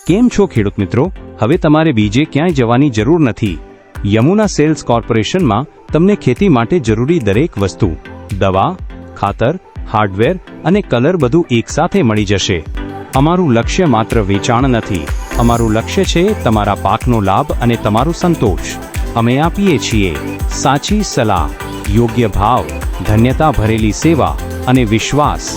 કેમ છો ખેડૂત મિત્રો? હવે તમારે બીજે ક્યાંય જવાની જરૂર નથી. યમુના સેલ્સ કોર્પોરેશનમાં તમને ખેતી માટે જરૂરી દરેક વસ્તુ, દવા, ખાતર, હાર્ડવેર અને કલર બધું એકસાથે મળી જશે. અમારું લક્ષ્ય માત્ર વેચાણ નથી, અમારું લક્ષ્ય છે તમારા પાકનો લાભ અને તમારો સંતોષ. અમે આપીએ છીએ સાચી સલાહ, યોગ્ય ભાવ, ધન્યતા ભરેલી સેવા અને વિશ્વાસ.